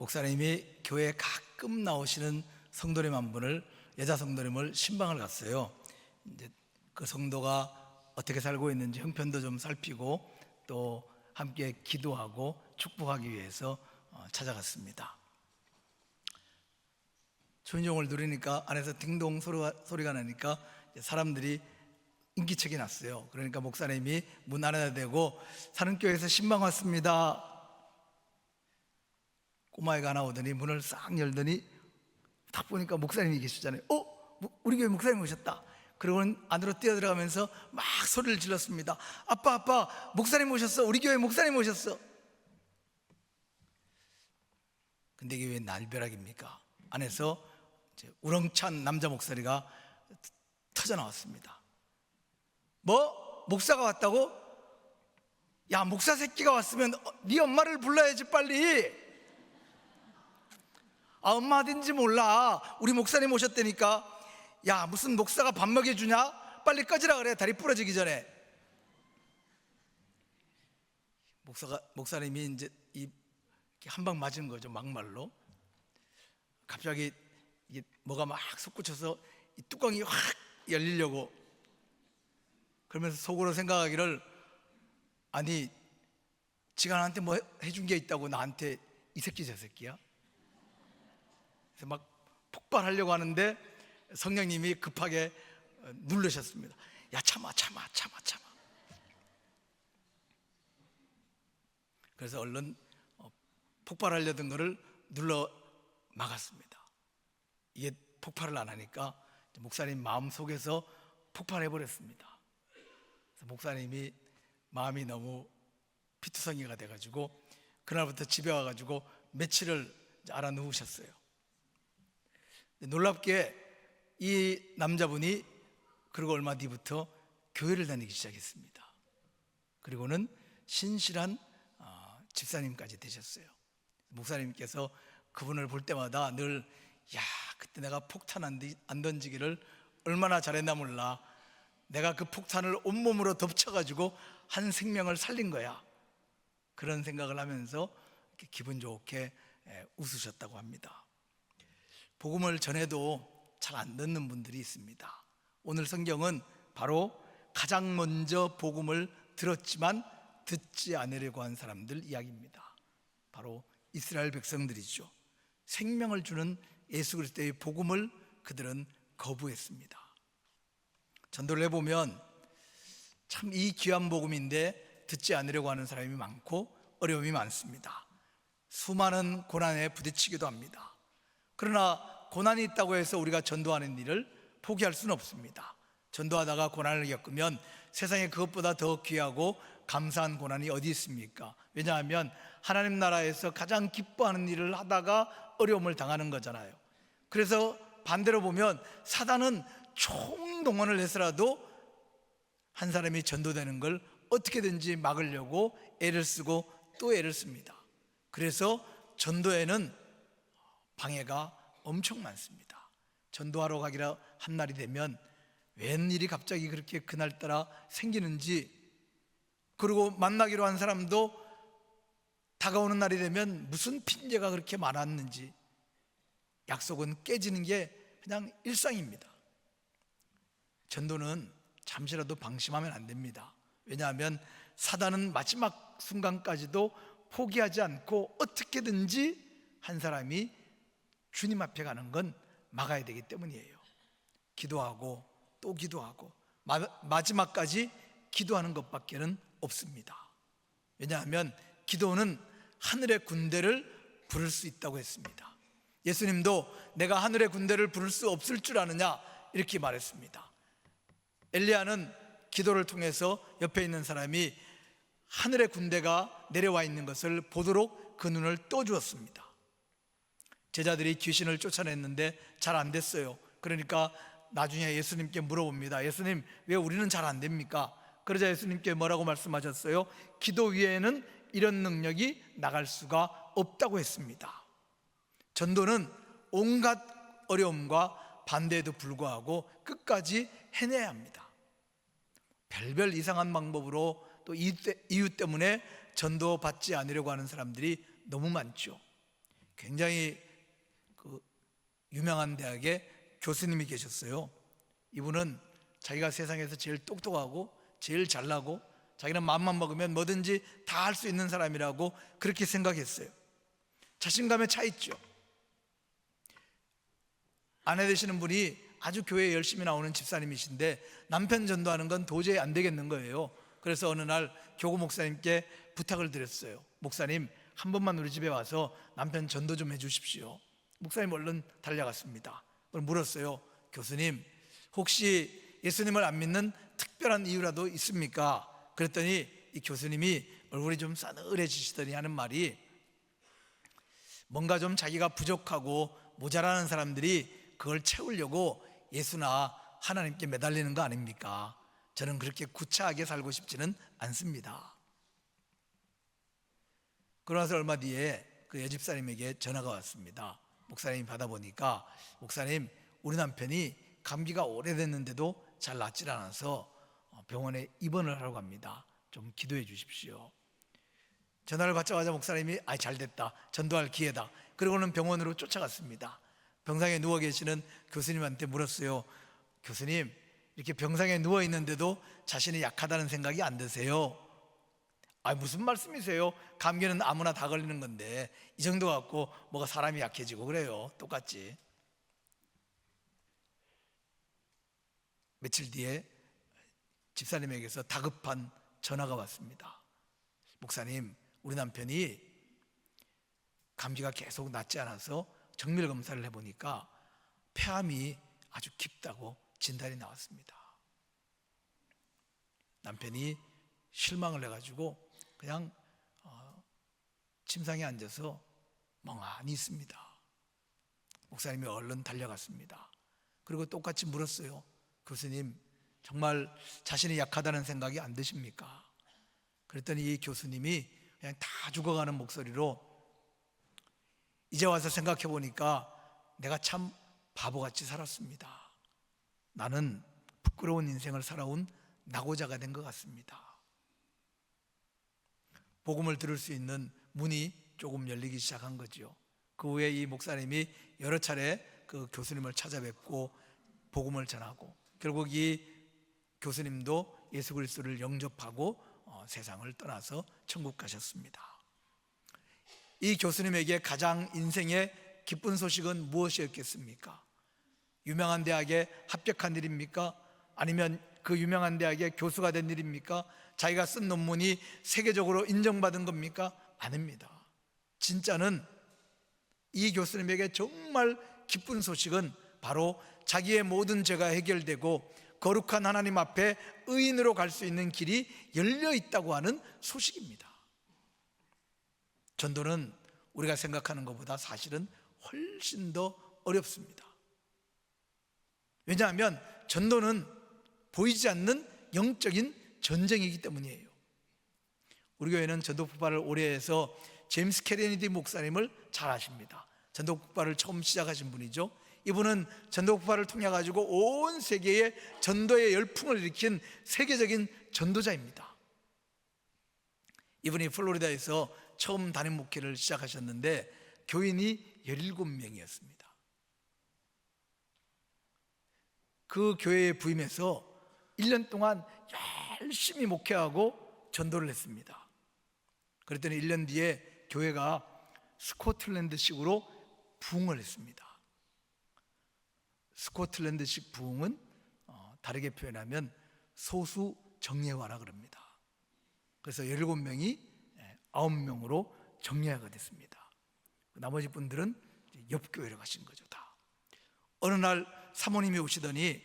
목사님이 교회에 가끔 나오시는 성도님 한 분을, 여자 성도님을 신방을 갔어요. 이제 그 성도가 어떻게 살고 있는지 형편도 좀 살피고 또 함께 기도하고 축복하기 위해서 찾아갔습니다. 초인종을 누르니까 안에서 딩동 소리가 나니까 사람들이 인기척이 났어요. 그러니까 목사님이 문 안에다 대고 사는교회에서 신방 왔습니다. 꼬마애가 하나 오더니 문을 싹 열더니 딱 보니까 목사님이 계시잖아요. 우리 교회 목사님 오셨다. 그러고는 안으로 뛰어들어가면서 막 소리를 질렀습니다. 아빠 목사님 오셨어. 우리 교회 목사님 오셨어. 근데 이게 왜 날벼락입니까? 안에서 이제 우렁찬 남자 목소리가 터져 나왔습니다. 뭐? 목사가 왔다고? 야, 목사 새끼가 왔으면 네 엄마를 불러야지 빨리. 엄마 어딘지 몰라. 우리 목사님 오셨다니까. 야, 무슨 목사가 밥 먹여주냐? 빨리 꺼지라 그래. 다리 부러지기 전에. 목사님이 이제 한 방 맞은 거죠. 막말로. 갑자기 이게 뭐가 막 솟구쳐서 이 뚜껑이 확 열리려고, 그러면서 속으로 생각하기를, 아니 지가 나한테 뭐 해준 게 있다고 나한테 이 새끼 저 새끼야? 그래서 막 폭발하려고 하는데 성령님이 급하게 누르셨습니다. 야, 참아. 그래서 얼른 폭발하려던 거를 눌러 막았습니다. 이게 폭발을 안 하니까 목사님 마음 속에서 폭발해 버렸습니다. 그래서 목사님이 마음이 너무 피투성이가 돼가지고 그날부터 집에 와가지고 며칠을 알아 누우셨어요. 놀랍게 이 남자분이 그리고 얼마 뒤부터 교회를 다니기 시작했습니다. 그리고는 신실한 집사님까지 되셨어요. 목사님께서 그분을 볼 때마다 늘, 야, 그때 내가 폭탄 안 던지기를 얼마나 잘했나 몰라. 내가 그 폭탄을 온몸으로 덮쳐가지고 한 생명을 살린 거야. 그런 생각을 하면서 이렇게 기분 좋게 웃으셨다고 합니다. 복음을 전해도 잘 안 듣는 분들이 있습니다. 오늘 성경은 바로 가장 먼저 복음을 들었지만 듣지 않으려고 한 사람들 이야기입니다. 바로 이스라엘 백성들이죠. 생명을 주는 예수 그리스도의 복음을 그들은 거부했습니다. 전도를 해보면 참 이 귀한 복음인데 듣지 않으려고 하는 사람이 많고 어려움이 많습니다. 수많은 고난에 부딪히기도 합니다. 그러나 고난이 있다고 해서 우리가 전도하는 일을 포기할 수는 없습니다. 전도하다가 고난을 겪으면 세상에 그것보다 더 귀하고 감사한 고난이 어디 있습니까? 왜냐하면 하나님 나라에서 가장 기뻐하는 일을 하다가 어려움을 당하는 거잖아요. 그래서 반대로 보면 사단은 총동원을 해서라도 한 사람이 전도되는 걸 어떻게든지 막으려고 애를 쓰고 또 애를 씁니다. 그래서 전도에는 방해가 엄청 많습니다. 전도하러 가기로 한 날이 되면 웬일이 갑자기 그렇게 그날따라 생기는지, 그리고 만나기로 한 사람도 다가오는 날이 되면 무슨 핑계가 그렇게 많았는지, 약속은 깨지는 게 그냥 일상입니다. 전도는 잠시라도 방심하면 안 됩니다. 왜냐하면 사단은 마지막 순간까지도 포기하지 않고 어떻게든지 한 사람이 주님 앞에 가는 건 막아야 되기 때문이에요. 기도하고 또 기도하고 마지막까지 기도하는 것밖에는 없습니다. 왜냐하면 기도는 하늘의 군대를 부를 수 있다고 했습니다. 예수님도 내가 하늘의 군대를 부를 수 없을 줄 아느냐 이렇게 말했습니다. 엘리야는 기도를 통해서 옆에 있는 사람이 하늘의 군대가 내려와 있는 것을 보도록 그 눈을 떠주었습니다. 제자들이 귀신을 쫓아냈는데 잘 안 됐어요. 그러니까 나중에 예수님께 물어봅니다. 예수님, 왜 우리는 잘 안 됩니까? 그러자 예수님께 뭐라고 말씀하셨어요? 기도 위에는 이런 능력이 나갈 수가 없다고 했습니다. 전도는 온갖 어려움과 반대에도 불구하고 끝까지 해내야 합니다. 별별 이상한 방법으로 또 이유 때문에 전도 받지 않으려고 하는 사람들이 너무 많죠. 굉장히 그 유명한 대학의 교수님이 계셨어요. 이분은 자기가 세상에서 제일 똑똑하고 제일 잘나고 자기는 마음만 먹으면 뭐든지 다 할 수 있는 사람이라고 그렇게 생각했어요. 자신감에 차 있죠. 아내 되시는 분이 아주 교회에 열심히 나오는 집사님이신데 남편 전도하는 건 도저히 안 되겠는 거예요. 그래서 어느 날 교구 목사님께 부탁을 드렸어요. 목사님, 한 번만 우리 집에 와서 남편 전도 좀 해주십시오. 목사님 얼른 달려갔습니다. 그걸 물었어요. 교수님, 혹시 예수님을 안 믿는 특별한 이유라도 있습니까? 그랬더니 이 교수님이 얼굴이 좀 싸늘해지시더니 하는 말이, 뭔가 좀 자기가 부족하고 모자라는 사람들이 그걸 채우려고 예수나 하나님께 매달리는 거 아닙니까? 저는 그렇게 구차하게 살고 싶지는 않습니다. 그러고 나서 얼마 뒤에 그 여집사님에게 전화가 왔습니다. 목사님이 받아보니까, 목사님, 우리 남편이 감기가 오래됐는데도 잘 낫질 않아서 병원에 입원을 하려고 합니다. 좀 기도해 주십시오. 전화를 받자마자 목사님이 잘됐다, 전도할 기회다. 그러고는 병원으로 쫓아갔습니다. 병상에 누워 계시는 교수님한테 물었어요. 교수님, 이렇게 병상에 누워 있는데도 자신이 약하다는 생각이 안 드세요? 무슨 말씀이세요? 감기는 아무나 다 걸리는 건데 이 정도 갖고 뭐가 사람이 약해지고 그래요. 똑같지. 며칠 뒤에 집사님에게서 다급한 전화가 왔습니다. 목사님, 우리 남편이 감기가 계속 낫지 않아서 정밀 검사를 해보니까 폐암이 아주 깊다고 진단이 나왔습니다. 남편이 실망을 해가지고 그냥 침상에 앉아서 멍하니 있습니다. 목사님이 얼른 달려갔습니다. 그리고 똑같이 물었어요. 교수님, 정말 자신이 약하다는 생각이 안 드십니까? 그랬더니 이 교수님이 그냥 다 죽어가는 목소리로, 이제 와서 생각해 보니까 내가 참 바보같이 살았습니다. 나는 부끄러운 인생을 살아온 낙오자가 된 것 같습니다. 복음을 들을 수 있는 문이 조금 열리기 시작한 거죠. 그 후에 이 목사님이 여러 차례 그 교수님을 찾아뵙고 복음을 전하고, 결국 이 교수님도 예수 그리스도를 영접하고 세상을 떠나서 천국 가셨습니다. 이 교수님에게 가장 인생의 기쁜 소식은 무엇이었겠습니까? 유명한 대학에 합격한 일입니까? 아니면 그 유명한 대학의 교수가 된 일입니까? 자기가 쓴 논문이 세계적으로 인정받은 겁니까? 아닙니다. 진짜는 이 교수님에게 정말 기쁜 소식은 바로 자기의 모든 죄가 해결되고 거룩한 하나님 앞에 의인으로 갈 수 있는 길이 열려 있다고 하는 소식입니다. 전도는 우리가 생각하는 것보다 사실은 훨씬 더 어렵습니다. 왜냐하면 전도는 보이지 않는 영적인 전쟁이기 때문이에요. 우리 교회는 전도 폭발을 오래 해서 제임스 케네디 목사님을 잘 아십니다. 전도 폭발을 처음 시작하신 분이죠. 이분은 전도 폭발을 통해 가지고 온 세계에 전도의 열풍을 일으킨 세계적인 전도자입니다. 이분이 플로리다에서 처음 담임 목회를 시작하셨는데 교인이 17명이었습니다. 그 교회에 부임해서 1년 동안 열심히 목회하고 전도를 했습니다. 그랬더니 1년 뒤에 교회가 스코틀랜드식으로 부흥을 했습니다. 스코틀랜드식 부흥은 다르게 표현하면 소수 정예화라 그럽니다. 그래서 17명이 9명으로 정예화가 됐습니다. 나머지 분들은 옆 교회로 가신 거죠. 다. 어느 날 사모님이 오시더니,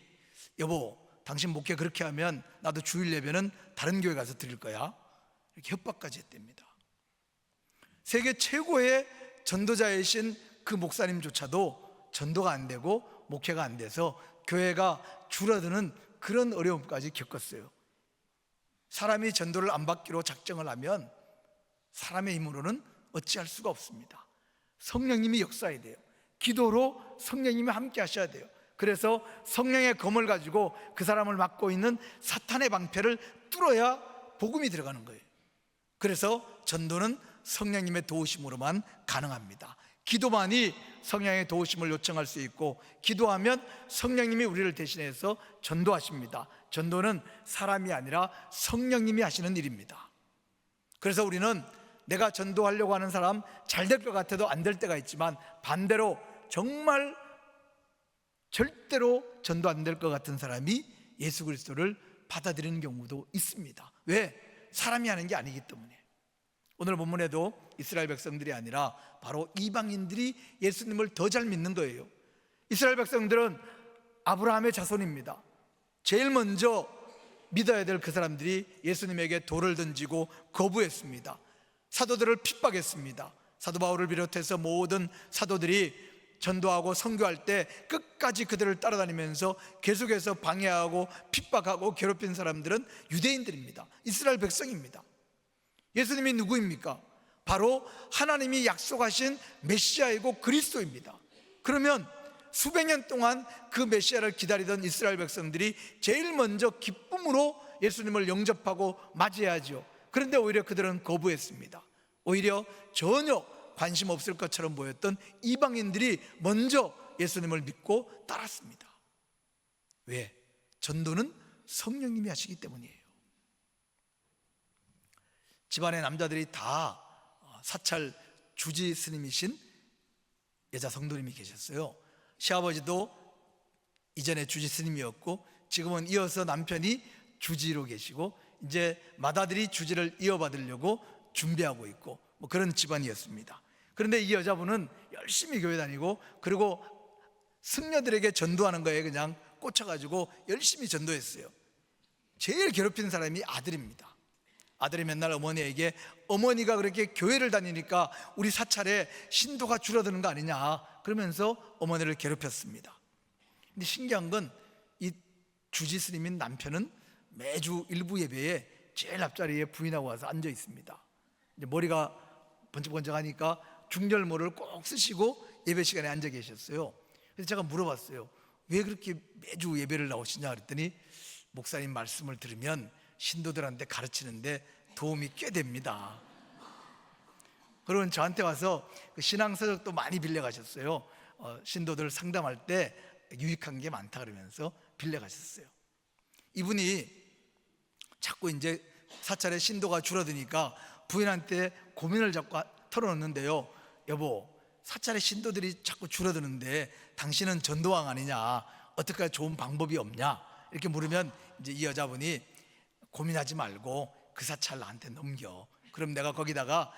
여보, 당신 목회 그렇게 하면 나도 주일 예배는 다른 교회 가서 드릴 거야, 이렇게 협박까지 했답니다. 세계 최고의 전도자이신 그 목사님조차도 전도가 안 되고 목회가 안 돼서 교회가 줄어드는 그런 어려움까지 겪었어요. 사람이 전도를 안 받기로 작정을 하면 사람의 힘으로는 어찌할 수가 없습니다. 성령님이 역사해야 돼요. 기도로 성령님이 함께 하셔야 돼요. 그래서 성령의 검을 가지고 그 사람을 막고 있는 사탄의 방패를 뚫어야 복음이 들어가는 거예요. 그래서 전도는 성령님의 도우심으로만 가능합니다. 기도만이 성령의 도우심을 요청할 수 있고, 기도하면 성령님이 우리를 대신해서 전도하십니다. 전도는 사람이 아니라 성령님이 하시는 일입니다. 그래서 우리는 내가 전도하려고 하는 사람 잘 될 것 같아도 안 될 때가 있지만, 반대로 정말 절대로 전도 안 될 것 같은 사람이 예수 그리스도를 받아들이는 경우도 있습니다. 왜? 사람이 하는 게 아니기 때문에. 오늘 본문에도 이스라엘 백성들이 아니라 바로 이방인들이 예수님을 더 잘 믿는 거예요. 이스라엘 백성들은 아브라함의 자손입니다. 제일 먼저 믿어야 될 그 사람들이 예수님에게 돌을 던지고 거부했습니다. 사도들을 핍박했습니다. 사도 바울을 비롯해서 모든 사도들이 전도하고 선교할 때 끝까지 그들을 따라다니면서 계속해서 방해하고 핍박하고 괴롭힌 사람들은 유대인들입니다. 이스라엘 백성입니다. 예수님이 누구입니까? 바로 하나님이 약속하신 메시아이고 그리스도입니다. 그러면 수백 년 동안 그 메시아를 기다리던 이스라엘 백성들이 제일 먼저 기쁨으로 예수님을 영접하고 맞이해야죠. 그런데 오히려 그들은 거부했습니다. 오히려 전혀 관심 없을 것처럼 보였던 이방인들이 먼저 예수님을 믿고 따랐습니다. 왜? 전도는 성령님이 하시기 때문이에요. 집안의 남자들이 다 사찰 주지 스님이신 여자 성도님이 계셨어요. 시아버지도 이전에 주지 스님이었고, 지금은 이어서 남편이 주지로 계시고, 이제 맏아들이 주지를 이어받으려고 준비하고 있고, 뭐 그런 집안이었습니다. 그런데 이 여자분은 열심히 교회 다니고, 그리고 승려들에게 전도하는 거에 그냥 꽂혀가지고 열심히 전도했어요. 제일 괴롭힌 사람이 아들입니다. 아들이 맨날 어머니에게, 어머니가 그렇게 교회를 다니니까 우리 사찰에 신도가 줄어드는 거 아니냐 그러면서 어머니를 괴롭혔습니다. 근데 신기한 건 이 주지 스님인 남편은 매주 일부 예배에 제일 앞자리에 부인하고 와서 앉아 있습니다. 이제 머리가 번쩍번쩍하니까 중절모를 꼭 쓰시고 예배 시간에 앉아 계셨어요. 그래서 제가 물어봤어요. 왜 그렇게 매주 예배를 나오시냐 그랬더니, 목사님 말씀을 들으면 신도들한테 가르치는데 도움이 꽤 됩니다. 그러면 저한테 와서 그 신앙서적도 많이 빌려가셨어요. 신도들 상담할 때 유익한 게 많다 그러면서 빌려가셨어요. 이분이 자꾸 이제 사찰에 신도가 줄어드니까 부인한테 고민을 자꾸 털어놓는데요. 여보, 사찰에 신도들이 자꾸 줄어드는데 당신은 전도왕 아니냐, 어떻게 좋은 방법이 없냐 이렇게 물으면, 이제 이 여자분이 고민하지 말고 그 사찰 나한테 넘겨. 그럼 내가 거기다가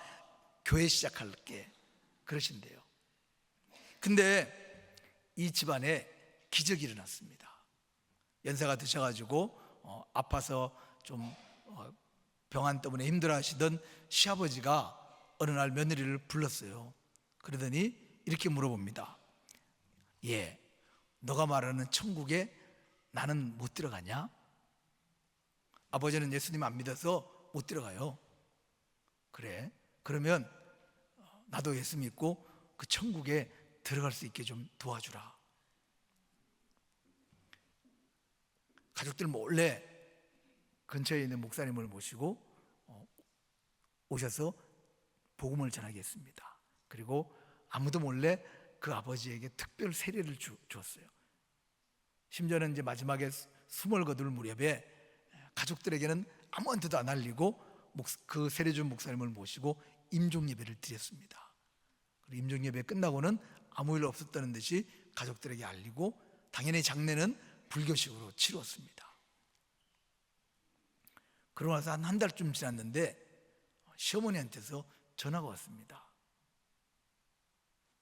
교회 시작할게 그러신대요. 근데 이 집안에 기적이 일어났습니다. 연세가 드셔가지고 아파서 좀 병환 때문에 힘들어 하시던 시아버지가 어느 날 며느리를 불렀어요. 그러더니 이렇게 물어봅니다. 예, 너가 말하는 천국에 나는 못 들어가냐? 아버지는 예수님 안 믿어서 못 들어가요. 그래? 그러면 나도 예수 믿고 그 천국에 들어갈 수 있게 좀 도와주라. 가족들 몰래 근처에 있는 목사님을 모시고 오셔서 복음을 전하겠습니다. 그리고 아무도 몰래 그 아버지에게 특별 세례를 주었어요. 심지어는 이제 마지막에 숨을 거둘 무렵에 가족들에게는 아무한테도 안 알리고 그 세례 준 목사님을 모시고 임종 예배를 드렸습니다. 그리고 임종 예배 끝나고는 아무 일 없었다는 듯이 가족들에게 알리고, 당연히 장례는 불교식으로 치루었습니다. 그러고 나서 한 달쯤 지났는데 시어머니한테서 전화가 왔습니다.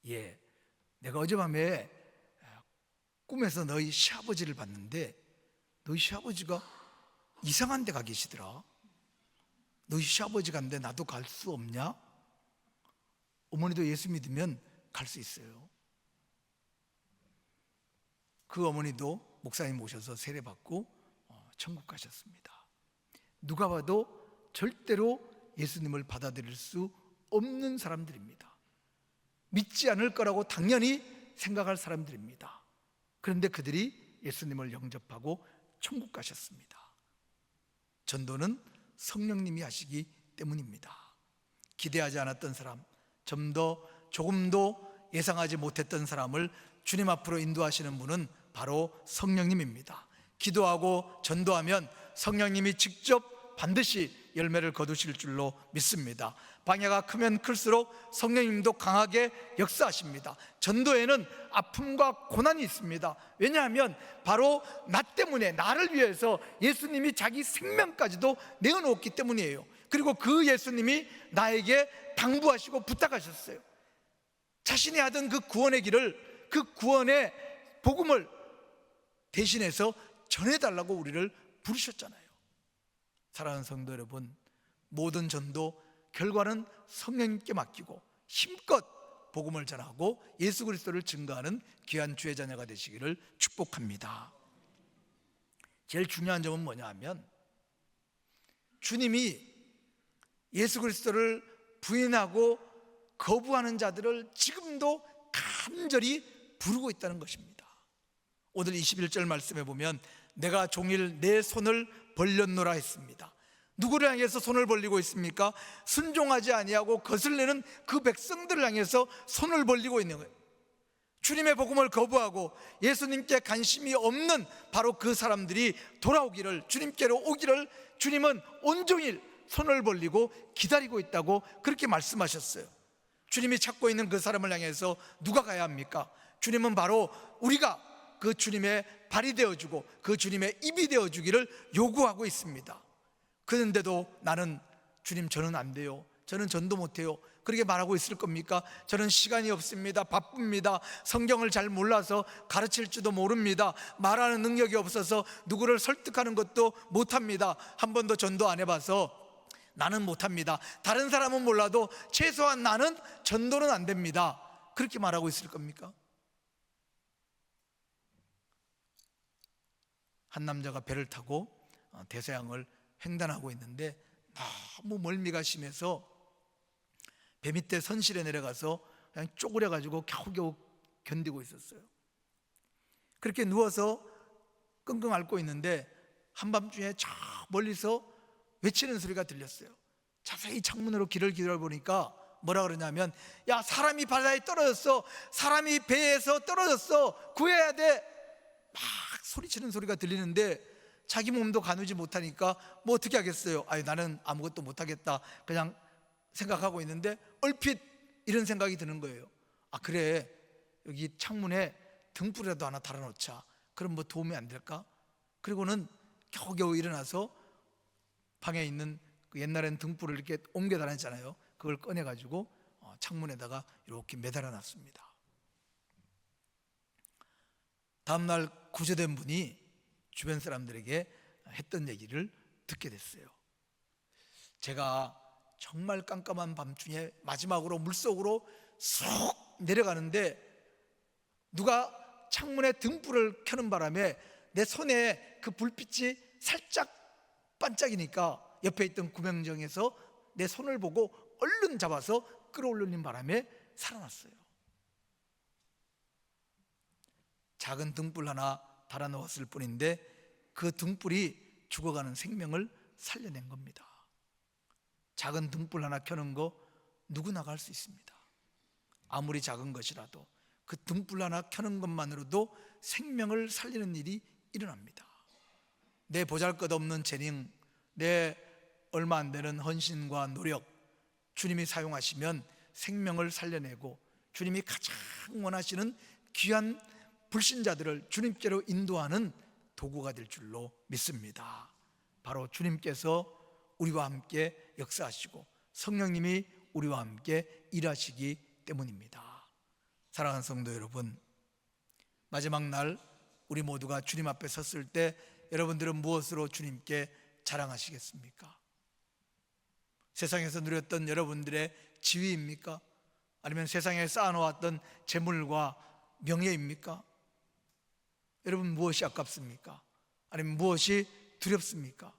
예, 내가 어젯밤에 꿈에서 너희 시아버지를 봤는데 너희 시아버지가 이상한 데 가 계시더라. 너희 시아버지 간데 나도 갈 수 없냐? 어머니도 예수 믿으면 갈 수 있어요. 그 어머니도 목사님 모셔서 세례받고 천국 가셨습니다. 누가 봐도 절대로 예수님을 받아들일 수 없는 사람들입니다. 믿지 않을 거라고 당연히 생각할 사람들입니다. 그런데 그들이 예수님을 영접하고 천국 가셨습니다. 전도는 성령님이 하시기 때문입니다. 기대하지 않았던 사람, 조금 더 예상하지 못했던 사람을 주님 앞으로 인도하시는 분은 바로 성령님입니다. 기도하고 전도하면 성령님이 직접 반드시 열매를 거두실 줄로 믿습니다. 방해가 크면 클수록 성령님도 강하게 역사하십니다. 전도에는 아픔과 고난이 있습니다. 왜냐하면 바로 나 때문에, 나를 위해서 예수님이 자기 생명까지도 내어놓았기 때문이에요. 그리고 그 예수님이 나에게 당부하시고 부탁하셨어요. 자신이 하던 그 구원의 길을, 그 구원의 복음을 대신해서 전해달라고 우리를 부르셨잖아요. 사랑하는 성도 여러분, 모든 전도 결과는 성령님께 맡기고 힘껏 복음을 전하고 예수 그리스도를 증거하는 귀한 주의 자녀가 되시기를 축복합니다. 제일 중요한 점은 뭐냐 하면, 주님이 예수 그리스도를 부인하고 거부하는 자들을 지금도 간절히 부르고 있다는 것입니다. 오늘 21절 말씀에 보면 내가 종일 내 손을 벌렸노라 했습니다. 누구를 향해서 손을 벌리고 있습니까? 순종하지 아니하고 거슬리는 그 백성들을 향해서 손을 벌리고 있는 거예요. 주님의 복음을 거부하고 예수님께 관심이 없는 바로 그 사람들이 돌아오기를, 주님께로 오기를 주님은 온종일 손을 벌리고 기다리고 있다고 그렇게 말씀하셨어요. 주님이 찾고 있는 그 사람을 향해서 누가 가야 합니까? 주님은 바로 우리가 그 주님의 발이 되어주고 그 주님의 입이 되어주기를 요구하고 있습니다. 그런데도 나는, 주님 저는 안 돼요, 저는 전도 못해요, 그렇게 말하고 있을 겁니까? 저는 시간이 없습니다, 바쁩니다, 성경을 잘 몰라서 가르칠 줄도 모릅니다, 말하는 능력이 없어서 누구를 설득하는 것도 못합니다, 한 번도 전도 안 해봐서 나는 못합니다, 다른 사람은 몰라도 최소한 나는 전도는 안 됩니다, 그렇게 말하고 있을 겁니까? 한 남자가 배를 타고 대서양을 횡단하고 있는데 너무 멀미가 심해서 배 밑에 선실에 내려가서 그냥 쪼그려가지고 겨우겨우 견디고 있었어요. 그렇게 누워서 끙끙 앓고 있는데 한밤중에 저 멀리서 외치는 소리가 들렸어요. 자세히 창문으로 길을 기다려보니까 뭐라 그러냐면, 야, 사람이 바다에 떨어졌어, 사람이 배에서 떨어졌어, 구해야 돼, 막 소리치는 소리가 들리는데 자기 몸도 가누지 못하니까 뭐 어떻게 하겠어요? 아유, 나는 아무것도 못하겠다 그냥 생각하고 있는데 얼핏 이런 생각이 드는 거예요. 아, 그래, 여기 창문에 등불이라도 하나 달아놓자, 그럼 뭐 도움이 안 될까? 그리고는 겨우겨우 일어나서 방에 있는 그 옛날엔 등불을 이렇게 옮겨 다녔잖아요. 그걸 꺼내가지고 창문에다가 이렇게 매달아 놨습니다. 다음날 구조된 분이 주변 사람들에게 했던 얘기를 듣게 됐어요. 제가 정말 깜깜한 밤중에 마지막으로 물속으로 쑥 내려가는데 누가 창문에 등불을 켜는 바람에 내 손에 그 불빛이 살짝 반짝이니까 옆에 있던 구명정에서 내 손을 보고 얼른 잡아서 끌어올리는 바람에 살아났어요. 작은 등불 하나 달아 넣었을 뿐인데 그 등불이 죽어가는 생명을 살려낸 겁니다. 작은 등불 하나 켜는 거 누구나 갈 수 있습니다. 아무리 작은 것이라도 그 등불 하나 켜는 것만으로도 생명을 살리는 일이 일어납니다. 내 보잘것없는 재능, 내 얼마 안 되는 헌신과 노력, 주님이 사용하시면 생명을 살려내고 주님이 가장 원하시는 귀한 불신자들을 주님께로 인도하는 도구가 될 줄로 믿습니다. 바로 주님께서 우리와 함께 역사하시고 성령님이 우리와 함께 일하시기 때문입니다. 사랑하는 성도 여러분, 마지막 날 우리 모두가 주님 앞에 섰을 때 여러분들은 무엇으로 주님께 자랑하시겠습니까? 세상에서 누렸던 여러분들의 지위입니까? 아니면 세상에 쌓아놓았던 재물과 명예입니까? 여러분, 무엇이 아깝습니까? 아니면 무엇이 두렵습니까?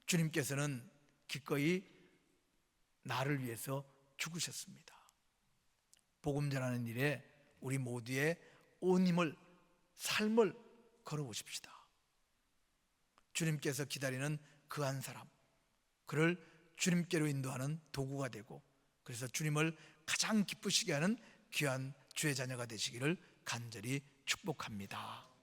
주님께서는 기꺼이 나를 위해서 죽으셨습니다. 복음 전하는 일에 우리 모두의 온 힘을, 삶을 걸어보십시다. 주님께서 기다리는 그 한 사람, 그를 주님께로 인도하는 도구가 되고, 그래서 주님을 가장 기쁘시게 하는 귀한 주의 자녀가 되시기를 간절히 축복합니다.